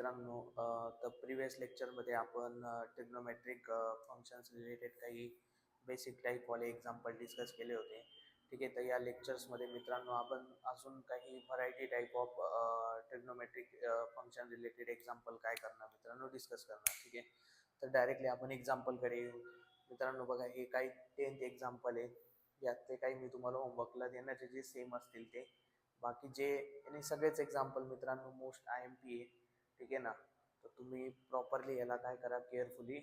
मित्रांनो, तर प्रिव्हियस लेक्चरमध्ये आपण ट्रिग्नोमेट्रिक फंक्शन्स रिलेटेड काही बेसिक टाईपवाले एक्झाम्पल डिस्कस केले होते. ठीक आहे, तर या लेक्चर्समध्ये मित्रांनो आपण अजून काही variety type of trigonometric function related example काय करणार मित्रांनो, डिस्कस करणार. ठीक आहे, तर डायरेक्टली आपण एक्झाम्पलकडे येऊ. मित्रांनो बघा, हे काही 10th एक्झाम्पल आहे. यातले काही मी तुम्हाला होमवर्कला देण्याचे जे सेम असतील ते, बाकी जे आणि सगळेच एक्झाम्पल मित्रांनो मोस्ट IMP आहे. ठीक आहे ना. तर तुम्ही प्रॉपरली याला काय करा, केअरफुली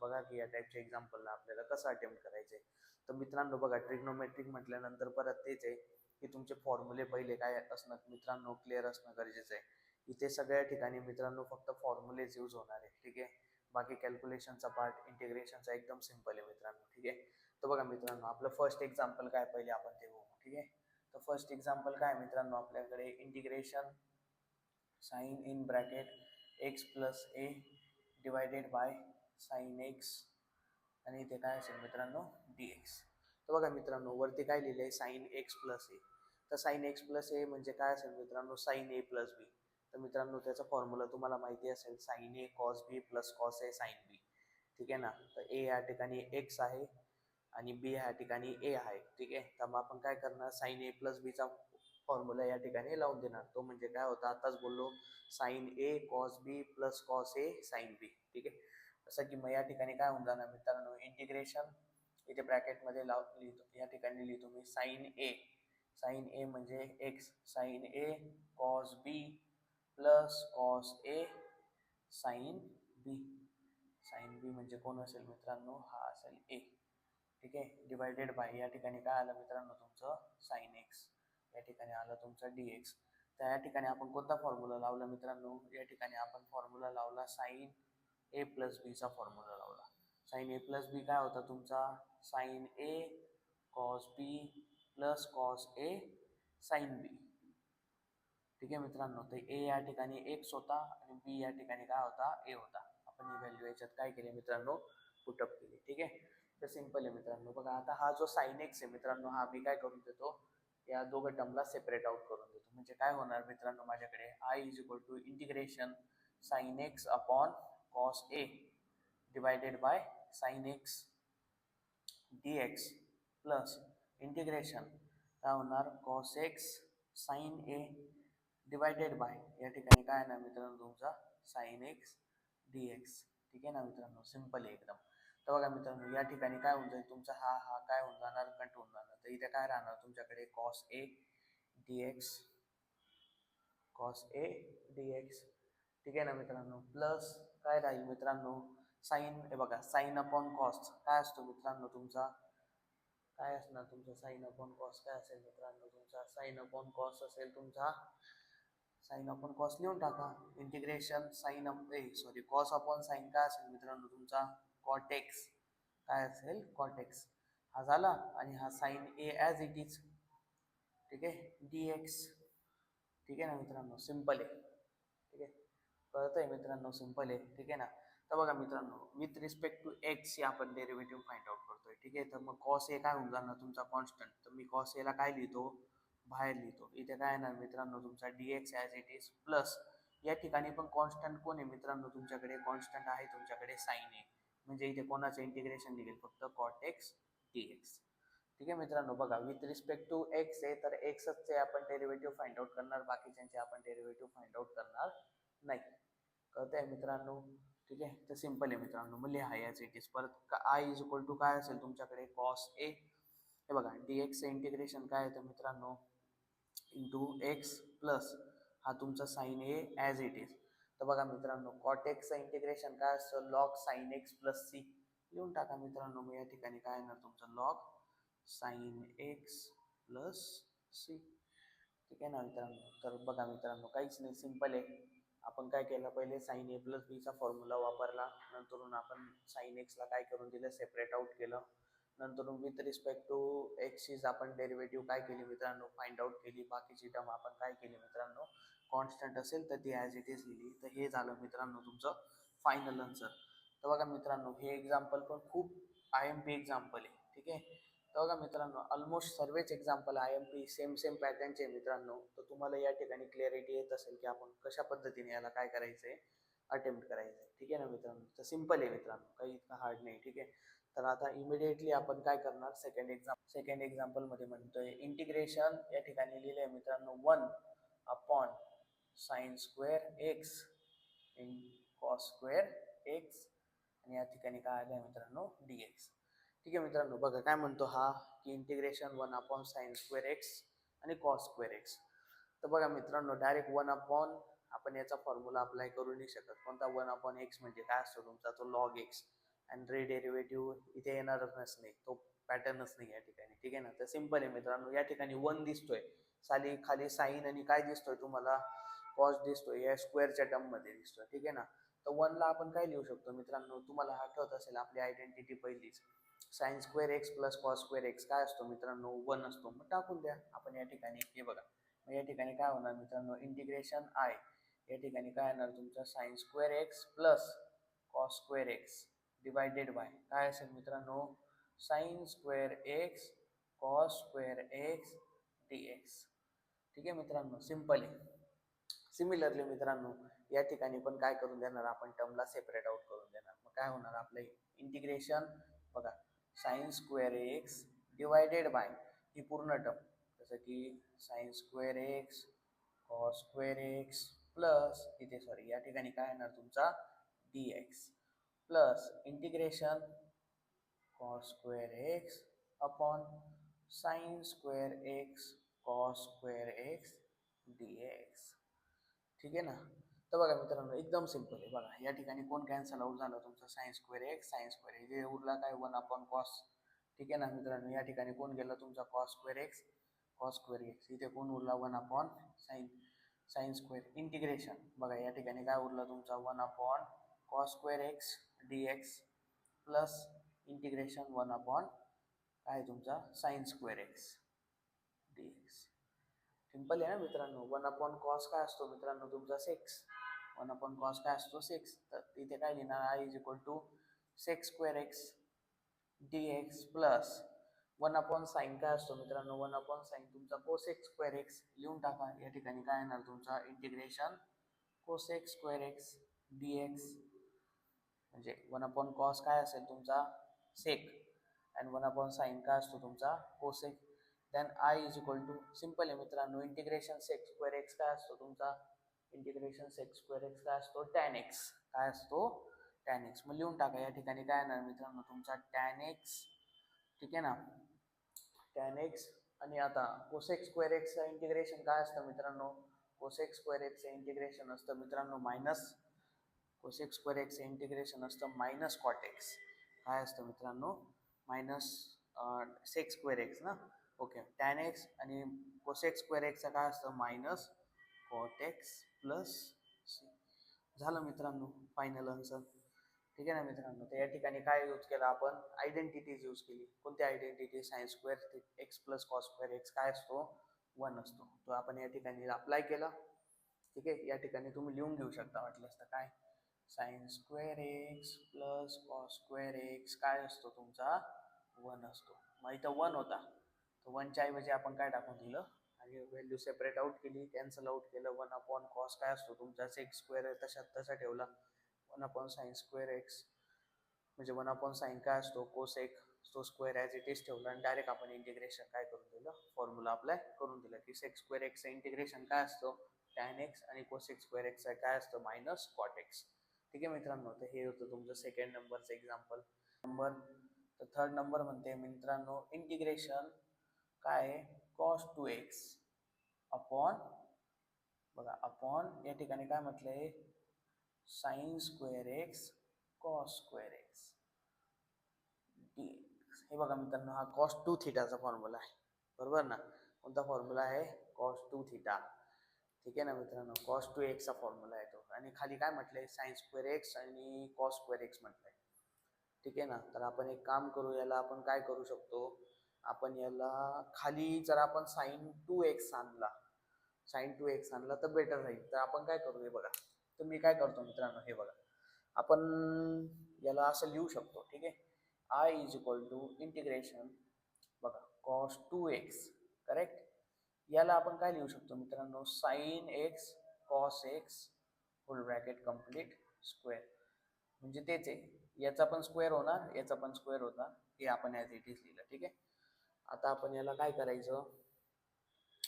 बघा की या टाईपच्या एक्झाम्पलला आपल्याला कसं अटेम्प्ट करायचं आहे. तर मित्रांनो बघा, ट्रिग्नोमेट्रिक म्हटल्यानंतर परत तेच आहे की तुमचे फॉर्म्युले पहिले काय असणं मित्रांनो क्लिअर असणं गरजेचं आहे. इथे सगळ्या ठिकाणी मित्रांनो फक्त फॉर्म्युलेच यूज होणार आहे. ठीक आहे, बाकी कॅल्क्युलेशनचा पार्ट, इंटिग्रेशनचा एकदम सिम्पल आहे मित्रांनो. ठीक आहे, तर बघा मित्रांनो, आपलं फर्स्ट एक्झाम्पल काय पहिले आपण ते बघू. ठीक आहे, तर फर्स्ट एक्झाम्पल काय मित्रांनो, आपल्याकडे integration sine in bracket x plus a divided by sine x आणि इथे काय असेल मित्रांनो dx. तर बघा मित्रांनो, वरती काय लिहिलंय साइन एक्स प्लस ए. तर साइन एक्स प्लस ए म्हणजे काय असेल मित्रांनो, साइन ए प्लस बी. तर मित्रांनो त्याचा फॉर्म्युला तुम्हाला माहिती असेल, sign A cos B plus cos A sine B. ठीक आहे ना. तर ए या ठिकाणी एक्स आहे आणि बी ह्या ठिकाणी ए आहे. ठीक आहे, तर मग आपण काय करणार, साइन ए प्लस बीचा फॉर्म्युला या ठिकाणी लावून देणार. तो म्हणजे काय होता, आताच बोललो, sign A cos B plus cos A sine B. ठीक आहे, जसं की मग या ठिकाणी काय होऊन जाणार मित्रांनो, इंटिग्रेशन इथे ब्रॅकेटमध्ये लिहितो, या ठिकाणी लिहितो मी साइन ए म्हणजे x, sine A cos B plus cos A sine B. Sine B म्हणजे कोण असेल मित्रांनो, हा असेल ए. ठीक आहे, डिवायडेड बाय या ठिकाणी काय आलं मित्रांनो तुमचं साइन एक्स, या ठिकाणी आलं तुमचं dx. तर या ठिकाणी आपण कोणता फॉर्म्युला लावला मित्रांनो, या ठिकाणी आपण फॉर्म्युला लावला साइन ए प्लस बीचा फॉर्म्युला लावला. साइन ए प्लस बी काय होता तुमचा, sine A cos B plus cos A sine B. ठीक आहे मित्रांनो, तर ए या ठिकाणी एक्स होता आणि बी या ठिकाणी काय होता, ए होता. आपण ही व्हॅल्यू याच्यात काय केली मित्रांनो, पुटअप केली. ठीक आहे, तर सिम्पल आहे मित्रांनो. बघा आता हा जो साइन एक्स आहे मित्रांनो, हा मी काय करून देतो, या दोघं टर्मला सेपरेट आउट करून देतो. म्हणजे काय होणार मित्रांनो, माझ्याकडे I is equal to integration sine x upon cos a divided by sine x dx plus integration काय होणार, cos x sine a divided by या ठिकाणी काय ना मित्रांनो तुमचा साइन एक्स dx. ठीक आहे ना मित्रांनो, सिम्पल आहे एकदम. तर बघा मित्रांनो, या ठिकाणी काय होऊन जाईल तुमचा हा हा काय होऊन जाणार, कट होऊन जाणार. तर इथे काय राहणार तुमच्याकडे, cos A dx, cos A dx. ठीक आहे ना मित्रांनो, प्लस काय राहील मित्रांनो, साइन, हे बघा साइन अपॉन कॉस काय असतो मित्रांनो तुमचा, काय असणार तुमचा साइन अपॉन कॉस, काय असेल मित्रांनो तुमचा साइन अपॉन कॉस असेल तुमचा, साइन अपॉन कॉस लिहून टाका, integration sine sorry cos upon sine काय असेल मित्रांनो तुमचा, कॉट एक्स, काय असेल कॉट एक्स. हा झाला आणि हा sine a as it is. ठीक आहे, dx. ठीक आहे ना मित्रांनो, सिम्पल आहे. ठीक आहे, कळतंय मित्रांनो, सिम्पल आहे. ठीक आहे ना. तर बघा मित्रांनो, विथ रिस्पेक्ट टू एक्स ही आपण डेरिव्हेटिव्ह फाइंड आउट करतोय. ठीक आहे, तर मग कॉस ए काय होऊन जाणार तुमचा कॉन्स्टंट, तर मी कॉस एला काय लिहितो, बाहेर लिहितो. इथे काय येणार मित्रांनो तुमचा dx as it is plus या ठिकाणी पण कॉन्स्टंट कोण आहे मित्रांनो तुमच्याकडे, कॉन्स्टंट आहे तुमच्याकडे साइन ए. म्हणजे इथे कोणाचं इंटिग्रेशन निघेल, फक्त कॉट एक्स dx. ठीक आहे मित्रांनो, बघा विथ रिस्पेक्ट टू एक्स आहे तर एक्सचे आपण डेरिव्हेटिव्ह फाइंड आउट करणार, बाकीच्यांचे आपण डेरिव्हेटिव्ह फाइंड आउट करणार नाही. कळतंय मित्रांनो. ठीक आहे, तर सिम्पल आहे मित्रांनो, मग लिहा याच इट इज. परत आय इज इक्वल टू काय असेल तुमच्याकडे, कॉस ए. हे बघा dx इंटिग्रेशन काय येतं मित्रांनो, इंटू एक्स प्लस हा तुमचा sine a as it is. तर बघा मित्रांनो, कॉट एक्सचं इंटिग्रेशन काय असतं, log sine x plus c. लिहून टाका मित्रांनो, मग या ठिकाणी काय येणार तुमचं, log sine x plus C. ठीक आहे ना मित्रांनो. तर बघा मित्रांनो, काहीच नाही, सिम्पल आहे. आपण काय केलं, पहिले साइन ए प्लस बीचा फॉर्म्युला वापरला, नंतरून आपण साइन एक्सला काय करून दिलं, सेपरेट आउट केलं. नंतर विथ रिस्पेक्ट टू एक्सचीज आपण डेरिव्हेटिव्ह काय केली मित्रांनो, फाइंड आउट केली. बाकीची टर्म आपण काय केली मित्रांनो, कॉन्स्टंट असेल तर ती ॲज इट इज लिहिली. तर हे झालं मित्रांनो तुमचं फायनल आन्सर. तर बघा मित्रांनो, हे एक्झाम्पल पण खूप IMP एक्झाम्पल आहे. ठीक आहे, तर बघा मित्रांनो, ऑलमोस्ट सर्वच example I M P same पॅटर्नचे मित्रांनो. तर तुम्हाला या ठिकाणी क्लॅरिटी येत असेल की आपण कशा पद्धतीने याला काय करायचंय, अटेम्प्ट करायचंय. ठीक आहे ना मित्रांनो. तर सिम्पल आहे मित्रांनो, काही इतकं हार्ड नाही. ठीक आहे. तर आता इमिडिएटली आपण काय करणार, सेकंड एक्झाम्पल मध्ये म्हणतोय इंटिग्रेशन. या ठिकाणी लिहिलंय मित्रांनो 1/sin²x इन cos²x, आणि या ठिकाणी काय आलंय मित्रांनो dx. ठीक आहे मित्रांनो. बघा काय म्हणतो हा, की इंटिग्रेशन 1/sin²x आणि cos²x. तर बघा मित्रांनो, डायरेक्ट 1 आपण याचा फॉर्म्युला अप्लाय करू नाही शकत. कोणता 1/x म्हणजे काय असतो तुमचा, तो log x. आणि डेरिव्हेटिव्ह इथे येणारच नाही, तो पॅटर्नच नाही या ठिकाणी. ठीक आहे ना. तर सिंपल आहे मित्रांनो. या ठिकाणी 1 दिसतोय, खाली साईन, आणि काय दिसतोय तुम्हाला, कॉस दिसतोय. या स्क्वेअरच्या टर्म मध्ये दिसतोय. ठीक आहे ना. तर 1 ला आपण काय लिहू शकतो मित्रांनो, तुम्हाला आठवत असेल आपली आयडेंटिटी पहिलीच, sin²x प्लस cos²x काय असतो मित्रांनो, 1 असतो. मग टाकून द्या आपण या ठिकाणी. हे बघा, मग या ठिकाणी काय होणार मित्रांनो, इंटिग्रेशन आय, या ठिकाणी काय येणार तुमचं, sin²x plus cos²x divided by काय असेल मित्रांनो, sin²x cos²x dx. ठीक आहे मित्रांनो, सिंपल आहे. सिमिलरली मित्रांनो, या ठिकाणी पण काय करून देणार, आपण टर्मला सेपरेट आउट करून देणार. मग काय होणार आपलं इंटिग्रेशन, बघा, sin²x डिवायडेड बाय ही पूर्ण टर्म, जसं की sin²x cos²x प्लस इथे सॉरी या ठिकाणी काय येणार तुमचा dx, plus integration cos²x upon sin²x cos²x dx. ठीक आहे ना. तर बघा मित्रांनो, एकदम सिंपल आहे. बघा या ठिकाणी कोण कॅन्सल आउट झालं तुमचं, sin²x जे उरला काय 1/cos. ठीक आहे ना मित्रांनो. या ठिकाणी कोण गेलं तुमचा cos²x इथे कोण उरला 1/sin. इंटिग्रेशन बघा या ठिकाणी काय उरलं तुमचा 1/cos²x dx, प्लस इंटिग्रेशन 1 काय तुमचा sin²x dx. सिंपल आहे ना मित्रांनो. 1/cos काय असतो मित्रांनो तुमचा 6. 1/cos काय असतो 6. तर इथे काय लिहिणार, i is equal to sec²x dx, plus 1/sin काय असतो मित्रांनो, 1/sin तुमचा cosec²x लिहून टाका. या ठिकाणी काय येणार तुमचा इंटिग्रेशन cosec²x dx, म्हणजे 1/cos काय असेल तुमचा सेक, आणि 1/sin काय असतो तुमचा cosec. Then I is equal to, simple आहे मित्रांनो, इंटिग्रेशन sec²x काय असतो तुमचा, इंटिग्रेशन sec²x काय असतो tan x, काय असतो tan x. मग लिहून टाका. या ठिकाणी काय येणार मित्रांनो तुमचा tan x. ठीक आहे ना, tan x. आणि आता cosec²x चं इंटिग्रेशन काय असतं मित्रांनो, cosec²x चं इंटिग्रेशन असतं मित्रांनो मायनस, cosec²x चं इंटिग्रेशन असतं मायनस cot x. काय असतं मित्रांनो, मायनस sec²x ना. ओके, tan x आणि cosec²x चं काय असतं minus cot x plus c. झालं मित्रांनो फायनल आन्सर. ठीक आहे ना मित्रांनो. तर या ठिकाणी काय यूज केला आपण, आयडेंटिटीज यूज केली. कोणती आयडेंटिटी, sin²x प्लस cos²x काय असतो 1 असतो. तो आपण या ठिकाणी अप्लाय केला. ठीक आहे. या ठिकाणी तुम्ही लिहून घेऊ शकता वाटलंच तर, काय sin²x प्लस cos²x काय असतो तुमचा 1 असतो. मग इथं 1 होता, तर 1च्या ऐवजी आपण काय टाकून दिलं, आणि व्हॅल्यू सेपरेट आउट केली, कॅन्सल आउट केलं. 1/cos काय असतो तुमचा sec² तशात तसा ठेवला. 1/sin²x म्हणजे 1/sin काय असतो कोसेक, तो स्क्वेअर ॲज इट इज ठेवला, आणि डायरेक्ट आपण इंटिग्रेशन काय करून दिलं, फॉर्म्युला अप्लाय करून दिला, की sec²x चं इंटिग्रेशन काय असतो tan x, आणि cosec²x काय असतं मायनस cot x. ठीक आहे मित्रांनो. तर हे होतं तुमचं सेकंड नंबरचं एक्झाम्पल. तर थर्ड नंबर म्हणते मित्रांनो, इंटिग्रेशन काय cos2x अपॉन, बघा अपॉन या ठिकाणी काय म्हटलंय sin²x cos²x dx. हे बघा मित्रांनो, हा cos2θ चा फॉर्म्युला आहे, बरोबर ना. कोणता फॉर्म्युला आहे, cos2θ. ठीक आहे ना मित्रांनो, cos2x चा फॉर्म्युला आहे तो, आणि खाली काय म्हटलंय sin²x आणि cos²x म्हटलंय. ठीक आहे ना. तर आपण एक काम करू, याला आपण काय करू शकतो, आपण याला खाली जर आपण sin2x आणला तर बेटर राहील. तर आपण काय करू, हे बघा. तर मी काय करतो मित्रांनो, हे बघा, आपण याला असं लिहू शकतो. ठीक आहे. i is equal to integration बघा कॉस 2x करेक्ट. याला आपण काय लिहू शकतो मित्रांनो, sine x cos x full bracket complete square. म्हणजे तेच आहे, याचा पण स्क्वेअर होणार, याचा पण स्क्वेअर होता, हे आपण ॲज इट इज लिहिलं. ठीक आहे. आता आपण याला काय करायचं,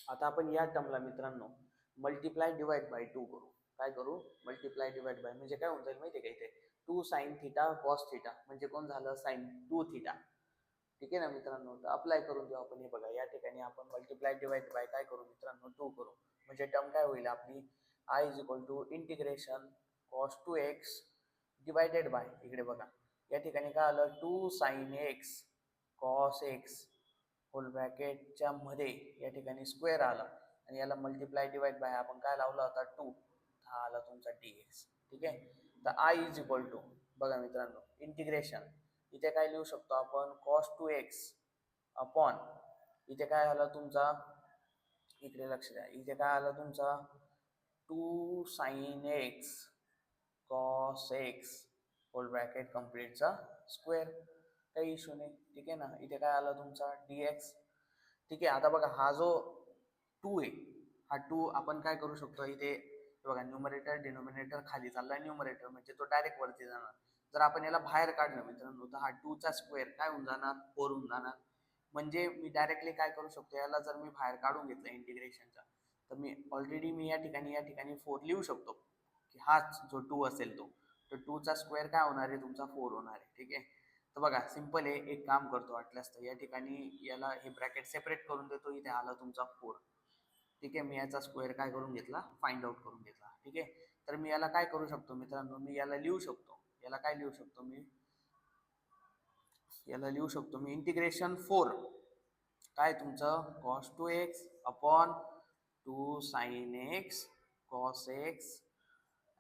आता आपण या टर्मला मित्रांनो मल्टिप्लाय डिवाइड बाय 2 करू. काय करू, मल्टिप्लाय डिवाइड बाय, म्हणजे काय होऊन जाईल माहिती आहे का, इथे 2 साइन थिटा कॉस थिटा म्हणजे कोण झालं, साइन 2 थिटा. ठीक आहे ना मित्रांनो. तर अप्लाय करून देऊ आपण. हे बघा या ठिकाणी आपण मल्टिप्लाय डिवाइड बाय काय करू मित्रांनो, 2 करू. म्हणजे टर्म काय होईल आपली, I is equal to integration cos 2x divided by, इकडे बघा या ठिकाणी काय आलं, 2 sine x cos x whole ब्रॅकेटच्या मध्ये या ठिकाणी स्क्वेअर आला आणि याला मल्टिप्लाय डिवाइड बाय आपण काय लावला होता 2, हा आला तुमचा dx. ठीक आहे. तर आय इज इक्वल टू, बघा मित्रांनो इंटिग्रेशन, इथे काय लिहू शकतो आपण, कॉस 2x अपॉन, इथे काय आला तुमचा, इकडे लक्ष द्या, इथे काय आला तुमचा 2 sine x cos x whole bracket कम्प्लीटचा स्क्वेअर, काही इश्यू नाही. ठीक आहे ना. इथे काय आला तुमचा dx. ठीक आहे. आता बघा हा जो 2 आहे, हा 2 आपण काय करू शकतो, इथे बघा न्यूमरेटर डिनोमिनेटर खाली चाललाय, न्यूमरेटर म्हणजे तो डायरेक्ट वरती जाणार. जर आपण याला बाहेर काढलं मित्रांनो तर हा 2 चा स्क्वेअर काय होऊन जाणार, 4 होऊन जाणार. म्हणजे मी डायरेक्टली काय करू शकतो, याला जर मी बाहेर काढून घेतलं इंटिग्रेशनचा, तर मी ऑलरेडी मी या ठिकाणी 4 लिहू शकतो, की हाच जो 2 असेल तो 2 चा स्क्वेअर काय होणार आहे तुमचा 4 होणार आहे. ठीक आहे. तर बघा सिंपल आहे, एक काम करतो वाटल्यास तर या ठिकाणी याला हे ब्रॅकेट सेपरेट करून देतो, इथे आला तुमचा 4. ठीक आहे. मी याचा स्क्वेअर काय करून घेतला, फाइंड आउट करून घेतला. ठीक आहे. तर मी याला काय करू शकतो मित्रांनो, मी याला लिहू शकतो, याला काय लिहू शकतो मी, याला लिहू शकतो मी इंटिग्रेशन 4 काय तुमचं cos 2x upon 2 sine x cos x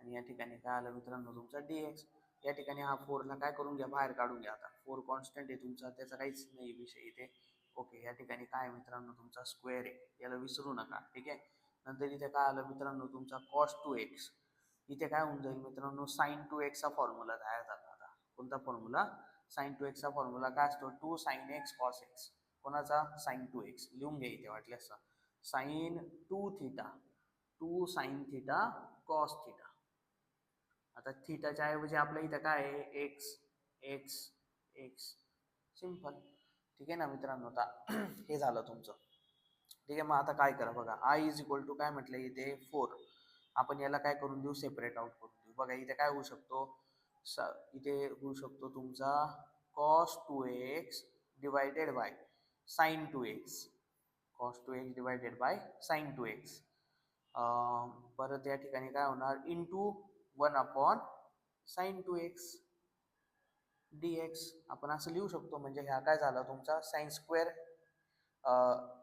आणि या ठिकाणी काय आलं मित्रांनो तुमचा dx. या ठिकाणी हा 4 ला काय करून घ्या, बाहेर काढून घ्या. आता 4 कॉन्स्टंट आहे तुमचा, त्याचा काहीच नाही विषय इथे. ओके. या ठिकाणी काय मित्रांनो तुमचा स्क्वेअर आहे, याला विसरू नका. ठीक आहे. नंतर इथे काय आलं मित्रांनो तुमचा कॉस 2x, इथे काय होऊन जाईल मित्रांनो साइन 2x चा फॉर्म्युला तयार झाला. आता कोणता फॉर्म्युला, साइन 2x चा फॉर्म्युला काय असतो, 2 साइन एक्स कॉस एक्स, कोणाचा साइन 2x लिहून घ्या इथे वाटल्यास, sine 2 theta 2 sine theta cos theta. आता थिटाच्या ऐवजी आपल्या इथं काय आहे, एक्स एक्स एक्स, सिंपल. ठीक आहे ना मित्रांनो. आता हे झालं तुमचं. ठीक आहे. मग आता काय करा बघा, आय इज इक्वल टू काय म्हटलं इथे 4, आपण याला काय करून देऊ, सेपरेट आउट करून देऊ. बघा इथे काय होऊ शकतो, इथे होऊ शकतो तुमचा cos 2x divided by sign 2x, cos 2x divided by sign 2x. परत या ठिकाणी काय होणार, into 1 upon sine 2x dx, आपण असं लिहू शकतो. म्हणजे ह्या काय झाला तुमचा साइन स्क्वेअर,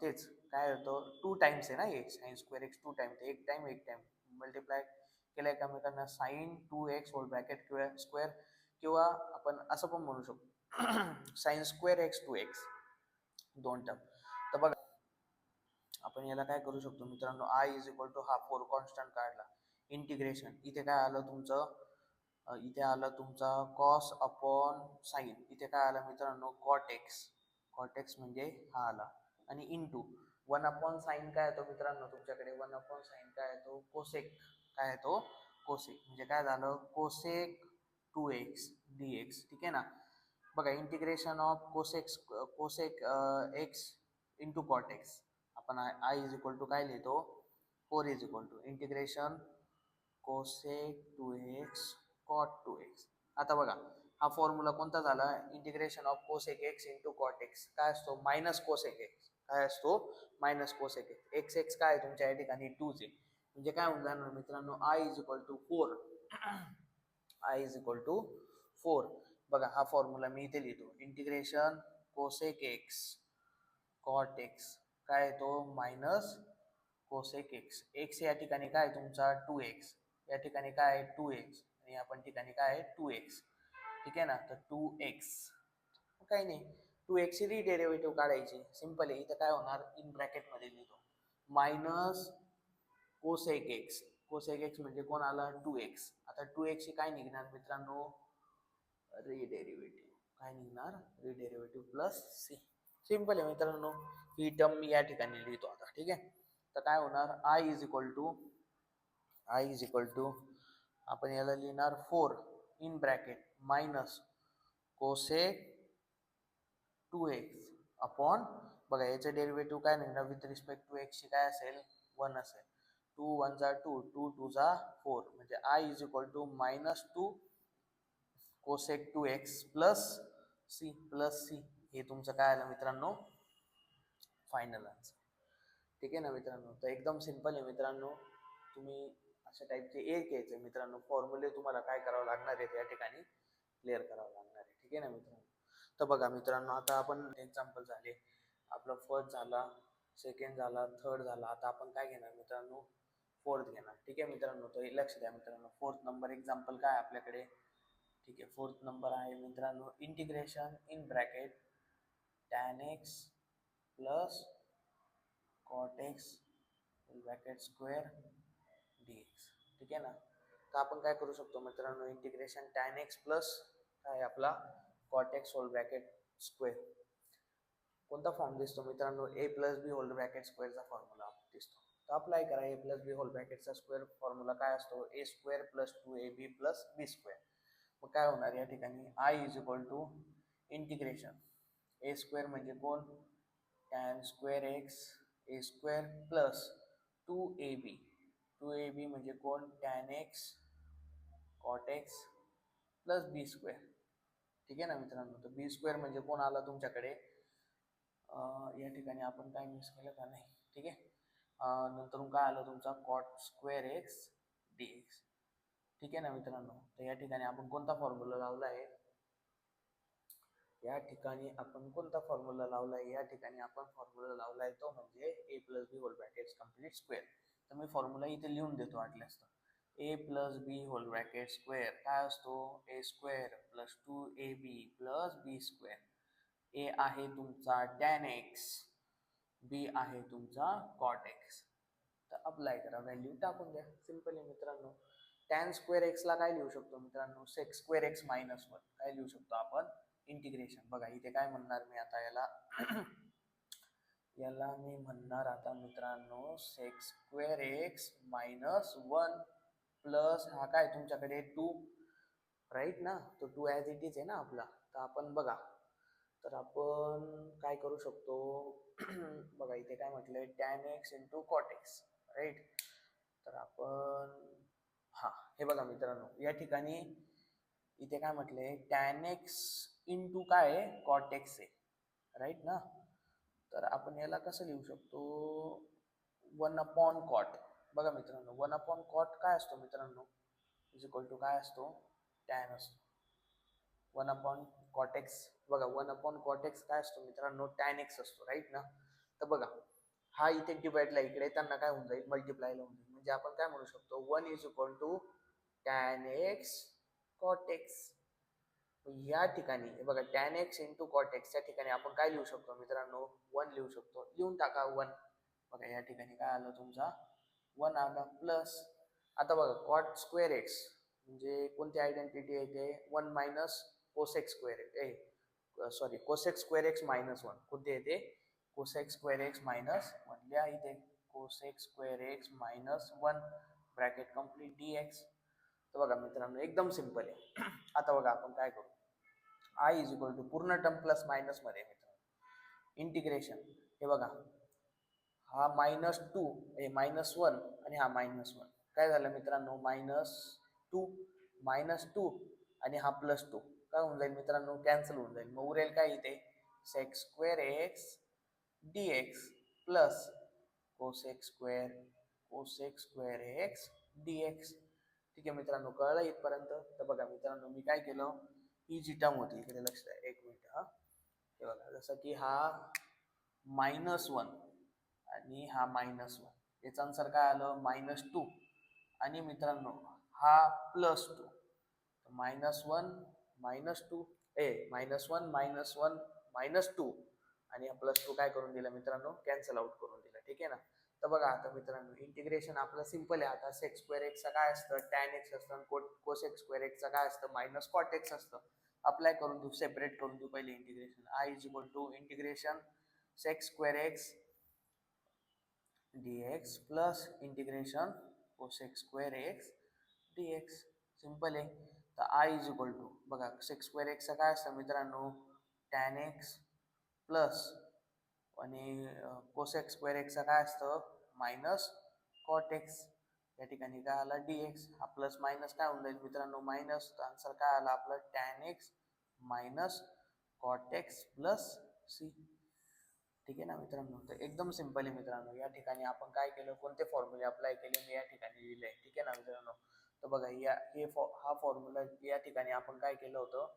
तेच काय होतं 2 टाइम्स आहे ना हे, साइन स्क्वेअर एक्स 2 टाइम्स, एक टाइम मल्टिप्लाय केलं एकमेकांना, sign 2x hole bracket square, किंवा आपण असं पण म्हणू शकतो साइन स्क्वेअर एक्स 2x, दोन टर्म. तर बघा आपण याला काय करू शकतो मित्रांनो, आय इज इक्वल टू हा 4 कॉन्स्टंट काढला, इंटिग्रेशन इथे काय आलं तुमचं, इथे आलं तुमचा कॉस अपॉन साइन, इथे काय आलं मित्रांनो कॉट एक्स, कॉट एक्स म्हणजे हा आला, आणि इंटू 1 अपॉन साइन काय येतो मित्रांनो तुमच्याकडे, 1 अपॉन साइन काय येतो कोसेक, काय येतो कोसेक, म्हणजे काय झालं कोसेक 2x dx. ठीक आहे ना. बघा integration of cosec x into cot x, आपण आय इज इक्वल टू काय लिहितो 4 is equal to integration cosec 2x cot 2x. आता बघा हा फॉर्म्युला कोणता झाला, integration of cosec x into cot x काय असतो, मायनस कोसेक एक्स, काय असतो minus cosec x. X x काय तुमच्या या ठिकाणी 2 आहे, म्हणजे काय होऊन जाणार मित्रांनो, I is equal to 4, I is equal to 4. बघा हा फॉर्म्युला मी इथे लिहितो, integration cosec x cot x काय येतो मायनस कोसेक एक्स, एक्स या ठिकाणी काय तुमचा 2x, या ठिकाणी काय आहे 2x, आणि आपण ठिकाणी काय आहे 2x. ठीक आहे ना. तर 2x काही नाही, 2x ची रिडेरिव्हेटिव्ह काढायची, सिंपल आहे. इथं काय होणार, इन ब्रॅकेट मध्ये लिहितो minus cosec x, cosec x म्हणजे कोण आला 2x. आता 2x ची काय निघणार मित्रांनो, रिडेरिव्हेटिव्ह काय निघणार, रिडेरिव्हेटिव्ह प्लस सी. सिंपल आहे मित्रांनो, ही टर्म मी या ठिकाणी लिहितो आता. ठीक आहे, तर काय होणार, आय इज इक्वल टू आपण याला लिहिणार 4 in bracket minus cosec 2x upon, बघा याचं डेरिव्हेटिव्ह काय निघणार विथ रिस्पेक्ट टू एक्स ची काय असेल, 1 असेल. 2 1 जा 2, 2 2 जा 4, म्हणजे I is equal to -2 cosec 2x plus C. हे तुमचं काय आलं मित्रांनो, फायनल आन्सर. ठीक आहे ना मित्रांनो, तर एकदम सिंपल आहे मित्रांनो. तुम्ही अशा टाईपचे एक घ्यायचे मित्रांनो, फॉर्म्युले तुम्हाला काय करावं लागणार आहे या ठिकाणी क्लिअर करावं लागणार आहे. ठीक आहे ना मित्रांनो, तर बघा मित्रांनो, आता आपण एक्झाम्पल झाले, आपला फर्स्ट झाला, सेकंड झाला, थर्ड झाला, आता आपण काय घेणार मित्रांनो, फोर्थ घेणार. ठीक आहे मित्रांनो, तर लक्ष द्या मित्रांनो, फोर्थ नंबर एक्झाम्पल काय आपल्याकडे. ठीक आहे, फोर्थ नंबर आहे मित्रांनो, integration in bracket tan x plus cot x bracket square dx. ठीक आहे ना, तर आपण काय करू शकतो मित्रांनो, इंटिग्रेशन tan x प्लस काय आपला cot x whole bracket square, कोणता फॉर्म दिसतो मित्रांनो, a plus b whole bracket स्क्वेअरचा फॉर्म्युला दिसतो. तर अप्लाय करा, ए प्लस बी होल ब्रॅकेटचा स्क्वेअर फॉर्म्युला काय असतो, a square plus 2ab plus b square. मग काय होणार या ठिकाणी, I is equal to integration a square म्हणजे कोण, tan square x a square plus 2ab, 2ab म्हणजे कोण, tan x cot x plus b square. ठीक आहे ना मित्रांनो, तर बी स्क्वेअर म्हणजे कोण आला तुमच्याकडे, या ठिकाणी आपण काय मिस केलं का नाही. ठीक आहे, नंतर काय आलं तुमचा cot square x d x. ठीक आहे ना मित्रांनो, तर या ठिकाणी आपण कोणता फॉर्म्युला लावला आहे, या ठिकाणी आपण कोणता फॉर्म्युला लावला आहे, या ठिकाणी आपण फॉर्म्युला लावला आहे तो म्हणजे ए plus b whole bracket complete square. तर मी फॉर्म्युला इथे लिहून देतो वाटल्यास, तर ए plus b whole bracket square काय असतो, a square plus 2ab plus b square. ए आहे तुमचा टॅन एक्स, बी आहे तुमचा कॉट एक्स. तर अप्लाय करा, व्हॅल्यू टाकून द्या, सिंपल आहे मित्रांनो. टॅन स्क्वेअर एक्सला काय लिहू शकतो मित्रांनो, सेक स्क्वेअर एक्स मायनस 1 काय लिहू शकतो आपण, इंटिग्रेशन. बघा इथे काय म्हणणार मी आता याला याला मी म्हणणार आता मित्रांनो sec square x minus 1 plus हा काय तुमच्याकडे 2 राईट ना, तो 2 ॲज इट इज आहे ना आपला. तर आपण बघा, तर आपण काय करू शकतो बघा इथे काय म्हटलंय, tan x into cot x right. तर आपण हा हे बघा मित्रांनो, या ठिकाणी इथे काय म्हटलंय, टॅन एक्स इंटू काय आहे, कॉट एक्स आहे राईट ना. तर आपण याला कसं लिहू शकतो, 1/कॉट. बघा मित्रांनो, 1/कॉट काय असतो मित्रांनो, इज इक्वल टू काय असतो, टॅन असतो. 1/कॉट एक्स, बघा 1/कॉट एक्स काय असतो मित्रांनो, टॅन एक्स असतो राईट ना. तर बघा हा इथे डिवाइडला इकडे त्यांना काय होऊन जाईल, मल्टिप्लायला होऊन जाईल, म्हणजे आपण काय म्हणू शकतो, 1 is equal to tan x cot x. या ठिकाणी बघा tan x into cot x, या ठिकाणी आपण काय लिहू शकतो मित्रांनो, 1 लिहू शकतो, लिहून टाका 1. बघा या ठिकाणी काय आलं तुमचा 1 आला प्लस, आता बघा कॉट स्क्वेअर एक्स म्हणजे कोणती आयडेंटिटी आहे ते, 1 minus cosec square x, sorry cosec square x minus 1, कोणते येते, कोसेक स्क्वेअर एक्स मायनस 1. लिहा इथे cosec square x minus 1 bracket complete D x. तर बघा मित्रांनो एकदम सिंपल आहे. आता बघा आपण काय करू, आय इज इक्वल टू पूर्ण टर्म प्लस मायनस मध्ये मित्रांनो इंटिग्रेशन. हे बघा हा -2 हे -1 आणि हा -1 काय झालं मित्रांनो, -2 -2 आणि हा +2 काय होऊन जाईल मित्रांनो, कॅन्सल होऊन जाईल. मग उरेल काय इथे, sec square x d x plus cosec square x d x. ठीक आहे मित्रांनो, कळलं इथपर्यंत. तर बघा मित्रांनो मी काय केलं, ही जी टर्म होती इकडे लक्ष द्या, एक मिनिट हा. हे बघा जसं की हा -1 आणि हा -1, याचा आन्सर काय आलं -2 आणि मित्रांनो हा +2. -1 -2 -1 -2 आणि हा +2 काय करून दिला मित्रांनो, कॅन्सल आउट करून दिला. ठीक आहे ना. तर बघा आता मित्रांनो इंटिग्रेशन आपलं सिंपल आहे. आता सेक स्क्वेअर एक्सचा काय असतं, टॅन एक्स असतं, कोसेक स्क्वेअर एक्सचा काय असतं, मायनस कॉट एक्स असतं. अप्लाय करून देऊ, सेपरेट करून देऊ पहिले integration. I is equal to integration sec square x dx plus integration cosec square x dx. Simple आहे. तर आय इज इक्वल टू बघा सेक स्क्वेअर एक्सचं काय असतं मित्रांनो, टॅन एक्स प्लस आणि कोसेक स्क्वेअर एक्सचं काय असतं, मायनस कॉट एक्स. या ठिकाणी काय आला dx, हा प्लस मायनस काय होऊन जाईल मित्रांनो, मायनस. आन्सर काय आला आपला, tan x minus cot x plus C. ठीक आहे ना मित्रांनो. तर एकदम सिंपल आहे मित्रांनो. या ठिकाणी आपण काय केलं, कोणते फॉर्म्युले अप्लाय केले मी या ठिकाणी लिहिले. ठीक आहे ना मित्रांनो. तर बघा हा फॉर्म्युला या ठिकाणी आपण काय केलं होतं,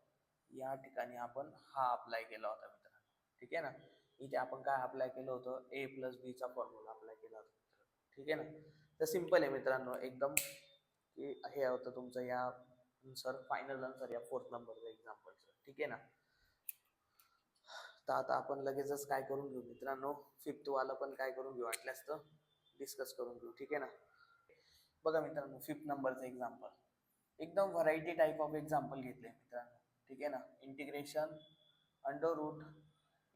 या ठिकाणी आपण हा अप्लाय केला होता मित्रांनो. ठीक आहे ना. इथे आपण काय अप्लाय केलं होतं, ए प्लस बीचा फॉर्म्युला अप्लाय केला होता मित्रांनो. ठीक आहे ना. तर सिंपल आहे मित्रांनो एकदम. हे होतं तुमचं या आन्सर, फायनल आन्सर या 4th नंबरचं एक्झाम्पलचं. ठीक आहे ना. तर आता आपण लगेचच काय करून घेऊ मित्रांनो, 5th वाला पण काय करून घेऊ, वाटल्यास तर डिस्कस करून घेऊ. ठीक आहे ना. बघा मित्रांनो 5th नंबरचं एक्झाम्पल, एकदम व्हरायटी टाईप ऑफ एक्झाम्पल घेतले मित्रांनो. ठीक आहे ना. Integration under root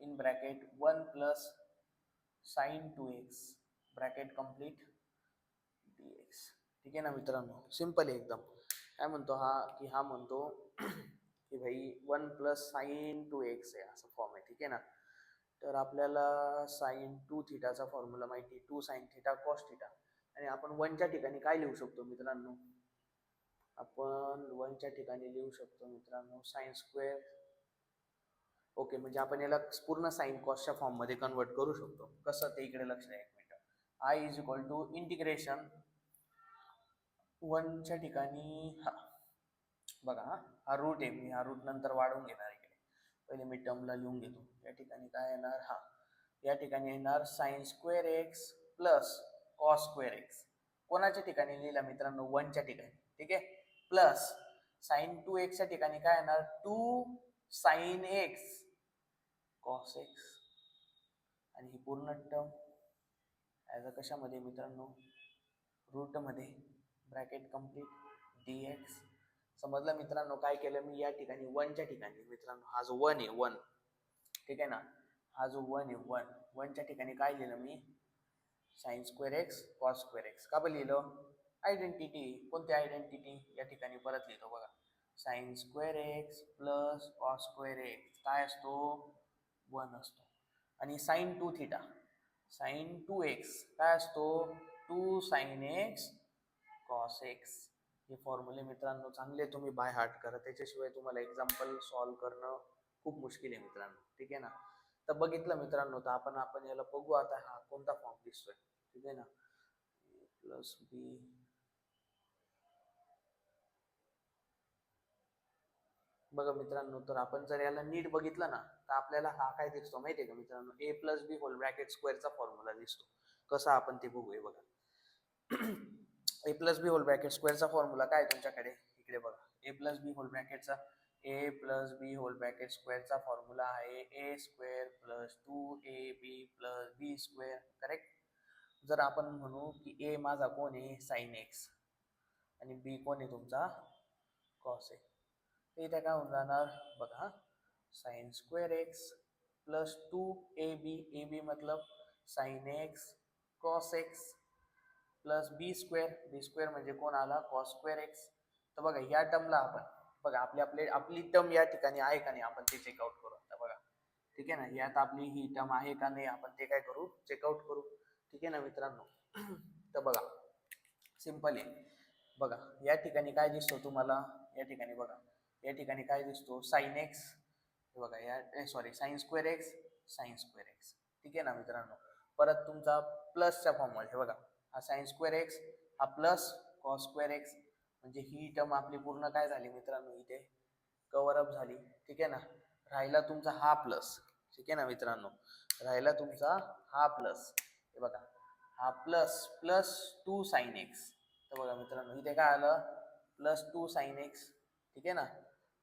in bracket 1 plus sine 2x bracket complete dx. ठीक आहे ना मित्रांनो. सिंपल आहे एकदम. काय म्हणतो हा, की हा म्हणतो की भाई 1 प्लस साइन 2x आहे, असं फॉर्म आहे. ठीक आहे ना. तर आपल्याला साइन 2 थिटाचा फॉर्म्युला माहिती आहे, 2 साइन थिटा कॉस थिटा. आणि आपण 1च्या ठिकाणी काय लिहू शकतो मित्रांनो, आपण 1च्या ठिकाणी लिहू शकतो मित्रांनो साइन स्क्वेअर. ओके, म्हणजे आपण याला पूर्ण साइन कॉसच्या फॉर्ममध्ये कन्वर्ट करू शकतो. कसं ते इकडे लक्ष द्या एक minute. I is equal to integration 1च्या ठिकाणी बघा हा रूट आहे, मी हा रूट नंतर वाढवून घेणार इकडे, पहिले मी टर्मला लिहून घेतो. या ठिकाणी काय येणार, हा या ठिकाणी येणार sign square x plus cos square x. कोणाच्या ठिकाणी लिहिला मित्रांनो, 1च्या ठिकाणी. ठीक आहे. प्लस साइन 2x च्या ठिकाणी काय येणार, 2 साइन एक्स कॉस एक्स. आणि ही पूर्ण टर्म ॲज अ कशामध्ये मित्रांनो, रूटमध्ये ब्रॅकेट कम्प्लीट dx. समजलं मित्रांनो. काय केलं मी या ठिकाणी 1च्या ठिकाणी मित्रांनो, हा जो 1 आहे 1, ठीक आहे ना, हा जो 1 आहे 1च्या ठिकाणी काय लिहिलं मी, sine square x cos square x. का बरं लिहिलं, आयडेंटिटी. कोणती आयडेंटिटी, या ठिकाणी परत लिहितो बघा, sign square x plus cos square x काय असतो, 1 असतो. आणि साइन 2 थिटा, साइन 2x काय असतो, 2 साइन एक्स कॉस एक्स. हे फॉर्म्युले मित्रांनो चांगले तुम्ही बाय हार्ट करा, त्याच्याशिवाय तुम्हाला एक्झाम्पल सॉल्व्ह करणं खूप मुश्किल आहे मित्रांनो. ठीक आहे ना. तर बघितलं मित्रांनो, तर आपण याला बघू आता, हा कोणता फॉर्म दिसतोय. ठीक आहे ना. प्लस बी बघा मित्रांनो, तर आपण जर याला नीट बघितलं ना, तर आपल्याला हा काय दिसतो माहिती आहे का मित्रांनो, a plus b whole bracket स्क्वेअरचा फॉर्म्युला दिसतो. कसा आपण ते बघूया बघा. ए प्लस बी होल ब्रॅकेट स्क्वेअरचा फॉर्म्युला काय तुमच्याकडे, इकडे बघा. ए प्लस बी होल ब्रॅकेटचा ए प्लस बी होल ब्रॅकेट स्क्वेअरचा फॉर्म्युला आहे ए square plus 2ab plus b square. Correct. जर आपण म्हणू की ए माझा कोण आहे, साइन एक्स, आणि बी कोण आहे तुमचा, कॉस आहे. तर इथे काय होऊन जाणार बघा, sign square x plus 2ab मतलब sine x cos x plus b square म्हणजे कोण आला, कॉस स्क्वेअर एक्स. तर बघा या टर्मला आपण बघा, आपली टर्म या ठिकाणी आहे का नाही, आपण ते चेकआउट करू आता बघा. ठीक आहे ना. यात आपली ही टर्म आहे का नाही, आपण ते काय करू, चेकआउट करू. ठीक आहे ना मित्रांनो. तर बघा सिंपल आहे. बघा या ठिकाणी काय दिसतो तुम्हाला, या ठिकाणी बघा, या ठिकाणी काय दिसतो, साइन एक्स. हे बघा या sorry sine square x, sign square x. ठीक आहे ना मित्रांनो. परत तुमचा प्लसच्या फॉर्ममध्ये हे बघा, हा साइन स्क्वेअर एक्स, हा प्लस कॉस स्क्वेअर एक्स. म्हणजे ही टर्म आपली पूर्ण काय झाली मित्रांनो, इथे कव्हर अप झाली. ठीक आहे ना. राहिला तुमचा हा प्लस. ठीक आहे ना मित्रांनो. राहिला तुमचा हा प्लस. हे बघा हा प्लस प्लस 2 साइन एक्स. तर बघा मित्रांनो इथे काय आलं, प्लस 2 साइन एक्स. ठीक आहे ना.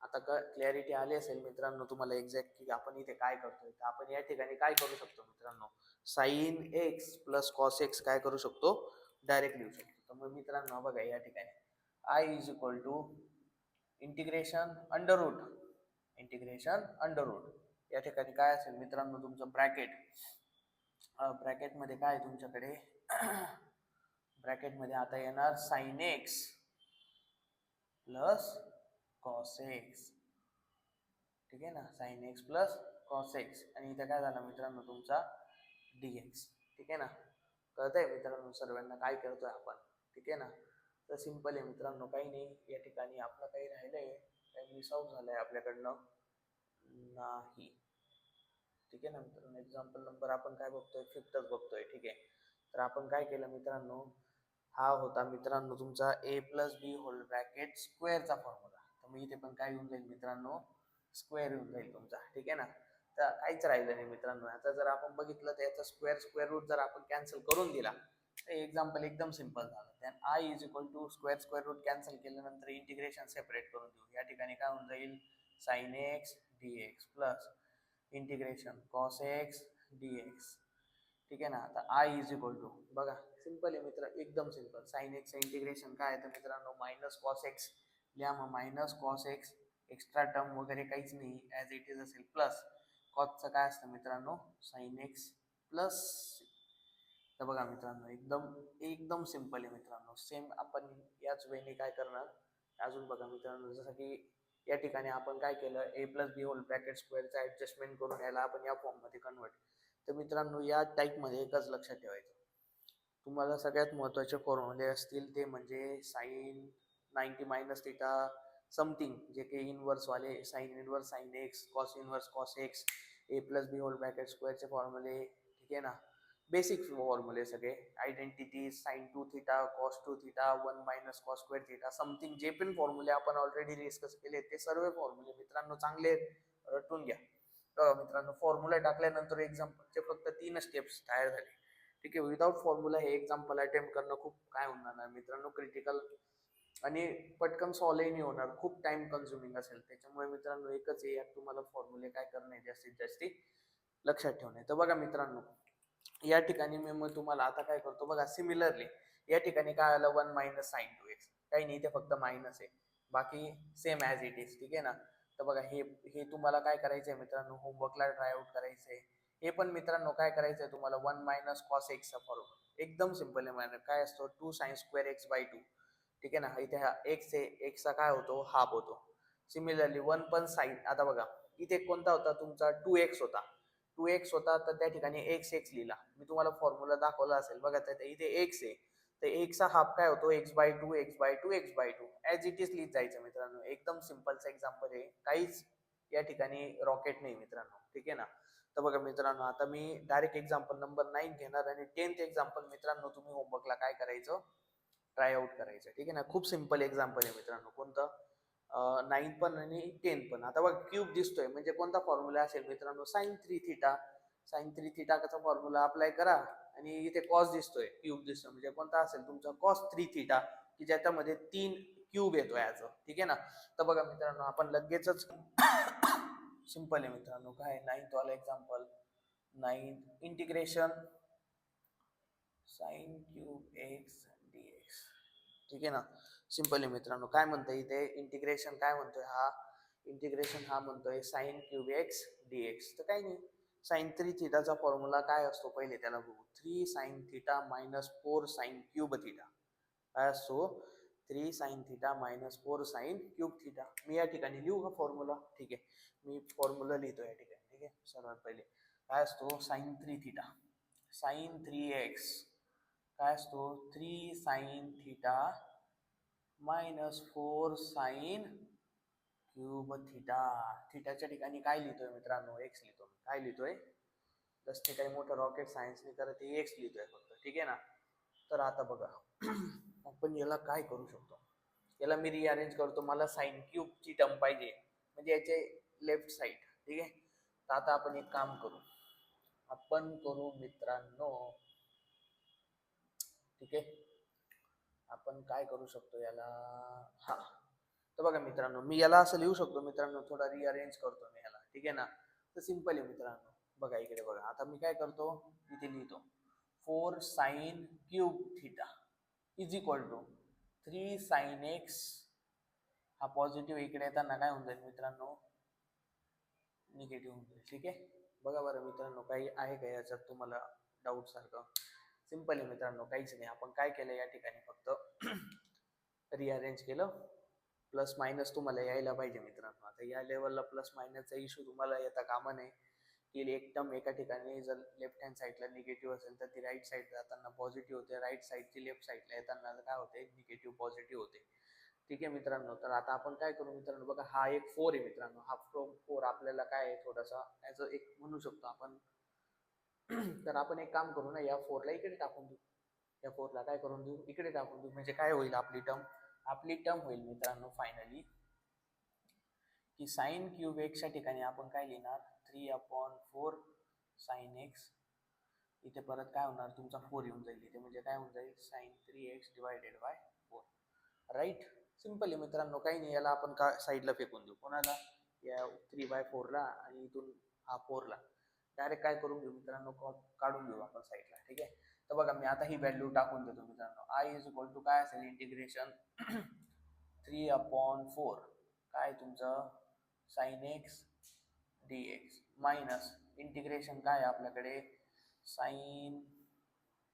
आता क्लॅरिटी आली असेल मित्रांनो तुम्हाला एक्झॅक्ट की आपण इथे काय करतोय. तर आपण या ठिकाणी काय करू शकतो मित्रांनो, sine x plus cos x काय करू शकतो, डायरेक्ट लिहू शकतो. तर मग मित्रांनो बघा या ठिकाणी I is equal to integration under root integration under root. या ठिकाणी काय असेल मित्रांनो तुमचं ब्रॅकेटमध्ये काय तुमच्याकडे ब्रॅकेटमध्ये आता येणार sign x plus cos x. ठीक आहे ना, sign x plus cos x. आणि इथे काय झालं मित्रांनो तुमचा dx. ठीक आहे ना, कळतंय मित्रांनो सर्वांना काय करतोय आपण. ठीक आहे ना, तर सिंपल आहे मित्रांनो, काही नाही. या ठिकाणी आपलं काही राहिलंय, काही मिस आउट झालंय आपल्याकडनं नाही. ठीक आहे ना मित्रांनो, एक्झाम्पल नंबर आपण काय बघतोय, फिफ्थच बघतोय. ठीक आहे, तर आपण काय केलं मित्रांनो, हा होता मित्रांनो तुमचा a plus b whole bracket स्क्वेअरचा फॉर्म्युला. तर मग इथे पण काय येऊन जाईल मित्रांनो, स्क्वेअर येऊन जाईल तुमचा. ठीक आहे ना, तर काहीच राहिलं नाही मित्रांनो. आता जर आपण बघितलं तर याचा स्क्वेअर रूट जर आपण कॅन्सल करून दिला तर एक्झाम्पल एकदम सिंपल झालं. त्यान I is equal to square root cancel केल्यानंतर इंटिग्रेशन सेपरेट करून देऊ. या ठिकाणी काय होऊन जाईल, sine x dx plus integration cos x dx. ठीक आहे ना, आता आय इज इक्वल टू, बघा सिंपल आहे मित्र, एकदम सिंपल. साइन एक्स इंटिग्रेशन काय आहे तर मित्रांनो मायनस कॉस एक्स लिहा. मग minus cos x, extra term वगैरे काहीच नाही, ॲज इट इज असेल, प्लस कॉसचं काय असतं मित्रांनो साइन एक्स प्लस. तर बघा मित्रांनो एकदम एकदम सिंपल आहे मित्रांनो. सेम आपण याच वेळी काय करणार अजून बघा मित्रांनो, जसं की या ठिकाणी आपण काय केलं, a plus b whole bracket स्क्वेअरचा ॲडजस्टमेंट करून याला आपण या फॉर्ममध्ये कन्वर्ट. तर मित्रांनो या टाईपमध्ये एकच लक्षात ठेवायचं, तुम्हाला सगळ्यात महत्त्वाचे फॉर्म्युले असतील ते म्हणजे साइन 90 मायनस थिटा समथिंग, जे काही इनवर्सवाले, sine inverse sine x, cos inverse cos x, a plus b whole bracket स्क्वेअरचे फॉर्म्युले. ठीक आहे ना, बेसिक फॉर्म्युले सगळे, identity, sine 2 theta cos 2 theta 1 minus cos square theta something, जे पण फॉर्म्युले आपण ऑलरेडी डिस्कस केले ते सर्व फॉर्म्युले मित्रांनो चांगले रटून घ्या. मित्रांनो फॉर्म्युला टाकल्यानंतर एक्झाम्पलचे फक्त 3 स्टेप्स तयार झाले. ठीक आहे, विदाउट फॉर्म्युला हे एक्झाम्पल अटेम्प्ट करणं खूप काय होणार मित्रांनो, क्रिटिकल आणि पटकन सॉल्वही नाही होणार, खूप टाइम कन्झ्युमिंग असेल. त्याच्यामुळे मित्रांनो एकच आहे, यात तुम्हाला फॉर्म्युले काय करणे जास्तीत जास्त लक्षात ठेवणे. तर बघा मित्रांनो या ठिकाणी मी मग तुम्हाला आता काय करतो बघा, सिमिलरली या ठिकाणी काय आलं 1 मायनस साइन 2x, काही नाही, इथे फक्त मायनस आहे, बाकी सेम ॲज इट इज. ठीक आहे ना, तर बघा हे हे तुम्हाला काय करायचं आहे मित्रांनो, होमवर्कला ट्राय आउट करायचं आहे. हे पण मित्रांनो काय करायचं आहे तुम्हाला, 1 मायनस कॉस एक्सचा फॉर्म्युला एकदम सिंपल आहे. काय असतो 2 साइन स्क्वेअर एक्स बाय 2. ठीक आहे ना, इथे हा एक्स आहे, एक्सचा काय होतो हाफ होतो. सिमिलरली 1 पण साइन, आता बघा इथे कोणता होता तुमचा 2x होता, 2x होता, तर त्या ठिकाणी एक्स एक्स लिहिला. मी तुम्हाला फॉर्म्युला दाखवला असेल बघा, तर इथे एक्स आहे, तर एक्सचा हाफ काय होतो x by two x by two x by two, as it is लिहित जायचं मित्रांनो. एकदम सिंपलचा एक्झाम्पल आहे, काहीच या ठिकाणी रॉकेट नाही मित्रांनो. ठीक आहे ना, तर बघा मित्रांनो आता मी डायरेक्ट एक्झाम्पल नंबर 9 घेणार आणि 10th एक्झाम्पल मित्रांनो तुम्ही होमवर्कला काय करायचं, ट्राय आउट करायचं. ठीक आहे ना, खूप सिंपल एक्झाम्पल आहे मित्रांनो. कोणतं 9 पण आणि 10 पण. आता बघा क्यूब दिसतोय म्हणजे कोणता फॉर्म्युला असेल मित्रांनो, साइन 3 थिटा. साइन 3 थिटाचा फॉर्म्युला अप्लाय करा आणि इथे कॉस दिसतोय, क्यूब दिसतोय म्हणजे कोणता असेल तुमचा कॉस 3 थिटा, की ज्याच्यामध्ये 3 क्यूब येतोय याच. ठीक आहे ना, तर बघा मित्रांनो आपण लगेचच सिंपल आहे मित्रांनो, काय 9th वाला example, 9 integration sine cube x dx. ठीक आहे ना, सिंपल आहे मित्रांनो. काय म्हणतोय इथे इंटिग्रेशन, काय म्हणतोय हा इंटिग्रेशन, हा म्हणतोय साइन क्यूब एक्स dx. तर काही नाही, साइन 3 थिटाचा फॉर्म्युला काय असतो पहिले त्याला बघू, 3 sine theta minus 4 sine cube theta. काय असतो 3 sine theta minus 4 sine cube theta. मी या ठिकाणी लिहू का फॉर्म्युला, ठीक आहे मी फॉर्म्युला लिहितो या ठिकाणी. ठीक आहे, सर्वात पहिले काय असतो साइन 3 थिटा, साइन 3x काय असतो 3 sine theta minus 4 sine cube theta. थिटाच्या ठिकाणी काय लिहितोय मित्रांनो, एक्स लिहितो. काय लिहितोय, जस्ट काही मोठं रॉकेट सायन्स नाही करत, एक्स लिहितोय फक्त. ठीक आहे ना, तर आता बघा आपण याला काय करू शकतो, याला मी रिअरेंज करतो. मला साइन क्यूबची टर्म पाहिजे म्हणजे याचे लेफ्ट साईड. ठीक आहे, तर आता आपण एक काम करू, आपण करू मित्रांनो. ठीक आहे, आपण काय करू शकतो याला, हा, तर बघा मित्रांनो मी याला असं लिहू शकतो मित्रांनो, थोडा रिअरेंज करतो मी याला. ठीक आहे ना, तर सिंपल आहे मित्रांनो. बघा इकडे बघा, आता मी काय करतो इथे लिहितो 4 sine cube theta is equal to 3 sine x, हा पॉझिटिव्ह इकडे येताना काय होऊन जाईल मित्रांनो निगेटिव्ह होऊन जाईल. ठीक आहे, बघा बरं मित्रांनो, काही आहे का याच्यात तुम्हाला डाऊट सारखं? सिंपल आहे मित्रांनो, काहीच नाही. आपण काय केलं या ठिकाणी, फक्त रिअरेंज केलं. प्लस मायनस तुम्हाला यायला पाहिजे मित्रांनो. आता या लेवलला प्लस मायनसचा इश्यू तुम्हाला येता कामा नये, की एक टर्म एका ठिकाणी जर लेफ्ट हँड साईडला निगेटिव्ह असेल तर ती राईट साईड जाताना पॉझिटिव्ह होते, राईट साईडची लेफ्ट साईडला येताना काय होते, निगेटिव्ह पॉझिटिव्ह होते. ठीक आहे मित्रांनो, तर आता आपण काय करू मित्रांनो, बघा हा एक 4 आहे मित्रांनो. हा 4 आपल्याला काय आहे, थोडासा ॲज अ एक म्हणू शकतो आपण. तर आपण एक काम करू ना, या 4ला इकडे टाकून देऊ. या 4ला काय करून देऊ, इकडे टाकून देऊ. म्हणजे काय होईल, आपली टर्म होईल मित्रांनो फायनली, की साइन क्यूब एक्सच्या ठिकाणी आपण काय लिहिणार, 3/4 साइन एक्स. इथे परत काय होणार, तुमचा 4 येऊन जाईल इथे. म्हणजे काय होऊन जाईल, sine 3x divided by 4. Right, simple आहे मित्रांनो, काही नाही. याला आपण का साईडला फेकून देऊ, कोणाला, या 3/4ला, आणि इथून हा 4ला डायरेक्ट काय करून घेऊ मित्रांनो, काढून घेऊ आपण साईडला. ठीक आहे, तर बघा मी आता ही व्हॅल्यू टाकून देतो मित्रांनो. आय इज इक्वल टू काय असेल, इंटिग्रेशन 3/4 काय तुमचं sine x d x minus integration काय आपल्याकडे, साइन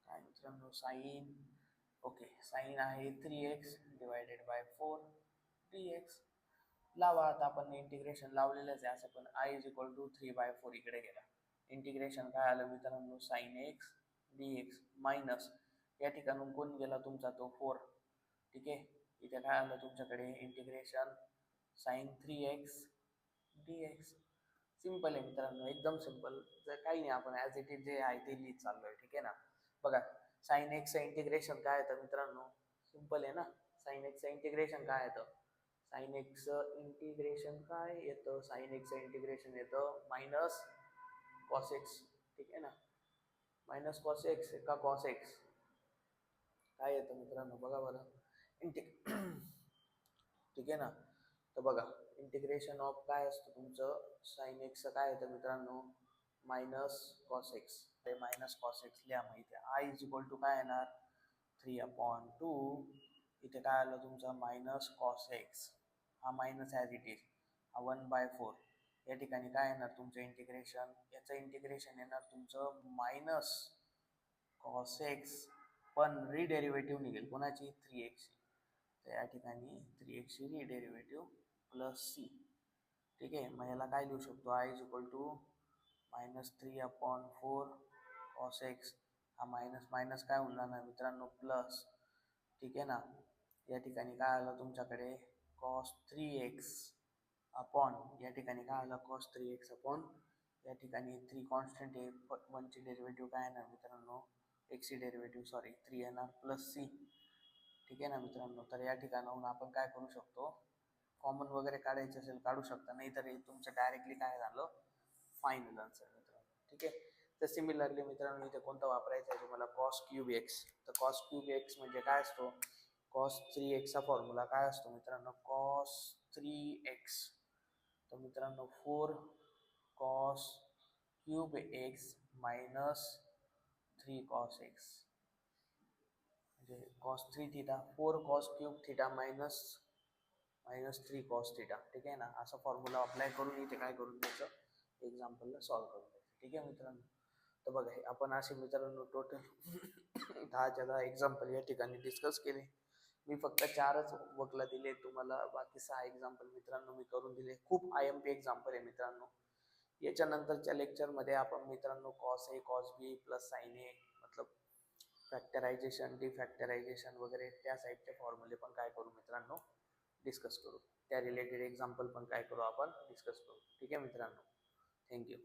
काय मित्रांनो, साइन, ओके, साइन आहे 3x डिवायडेड बाय 4 dx. लावा आता, आपण इंटिग्रेशन लावलेलंच आहे असं, पण आय इज इक्वल टू 3/4 इकडे गेला. इंटिग्रेशन काय आलं मित्रांनो, sine x d x minus या ठिकाणून कोण गेला तुमचा, तो 4. ठीक आहे, इथे काय आलं तुमच्याकडे, integration sign 3x dx. Simple आहे मित्रांनो, एकदम सिंपल. जर काही नाही, आपण ॲज इट इज जे आहे ते लिहित चाललोय. ठीक आहे ना, बघा साइन एक्सचं इंटिग्रेशन काय येतं मित्रांनो, सिंपल आहे ना. साइन एक्सचं इंटिग्रेशन काय येतं, साइन एक्सचं इंटिग्रेशन काय येतं, साइन एक्सचं इंटिग्रेशन येतं मायनस कॉस एक्स. ठीक आहे ना, मायनस कॉस एक्स का कॉस एक्स काय येतं मित्रांनो, बघा बरं. इंटि ठीक आहे ना, तर बघा इंटिग्रेशन ऑफ काय असतं तुमचं, साइन एक्सचं काय येतं मित्रांनो, मायनस कॉस एक्स. ते मायनस कॉस एक्स लिहा. मग इथे आय इज इक्वल टू काय येणार, 3/2. इथे काय आलं तुमचं, मायनस कॉस एक्स. हा मायनस ॲज इट इज, हा 1/4. या ठिकाणी काय येणार तुमचं इंटिग्रेशन, याचं इंटिग्रेशन येणार तुमचं मायनस कॉस एक्स, पण रिडेरिव्हेटिव्ह निघेल कोणाची, 3x. तर या ठिकाणी 3x ची रिडेरिव्हेटिव्ह प्लस सी. ठीक आहे, मग याला काय लिहू शकतो, I is equal to minus 3/4 cos x. हा मायनस मायनस काय होऊन जाणार मित्रांनो, प्लस. ठीक आहे ना, या ठिकाणी काय आलं तुमच्याकडे, कॉस 3x अपॉन, या ठिकाणी काय आलं, कॉस 3x अपॉन, या ठिकाणी 3 कॉन्स्टंट आहे, 1ची डेरिव्हेटिव्ह काय येणार मित्रांनो, एक्सची डेरिव्हेटिव्ह सॉरी 3 येणार प्लस सी. ठीक आहे ना मित्रांनो, तर या ठिकाणाहून आपण काय करू शकतो, कॉमन वगैरे काढायचं असेल काढू शकता, नाही तर तुमचं डायरेक्टली काय झालं, फायनल आन्सर मित्रांनो. ठीक आहे, तर सिमिलरली मित्रांनो इथे कोणता वापरायचा आहे तुम्हाला, कॉस क्यूब एक्स. तर कॉस क्यूब एक्स म्हणजे काय असतो, कॉस 3x चा फॉर्म्युला काय असतो मित्रांनो, कॉस 3x. तर मित्रांनो 4 cos cube x minus 3 cos x, म्हणजे cos 3 theta, 4 cos cube theta minus 3 cos theta. ठीक आहे ना, असा फॉर्म्युला अप्लाय करून इथे काय करून द्यायचं, एक्झाम्पलला सॉल्व्ह करून द्यायचं. ठीक आहे मित्रांनो, तर बघा हे आपण असे मित्रांनो टोटल 10च्या 10 एक्झाम्पल या ठिकाणी डिस्कस केले. मी फक्त 4च वकला दिले तुम्हाला, बाकी 6 एक्झाम्पल मित्रांनो मी करून दिले. खूप IMP एक्झाम्पल आहे मित्रांनो. याच्यानंतरच्या लेक्चरमध्ये आपण मित्रांनो cos A cos B plus sign ए, मतलब फॅक्टरायझेशन डिफॅक्टरायझेशन वगैरे त्या साईडचे फॉर्म्युले पण काय करू मित्रांनो, डिस्कस करू. त्या रिलेटेड एक्झाम्पल पण काय करू आपण डिस्कस करू. ठीक आहे मित्रांनो, थँक्यू.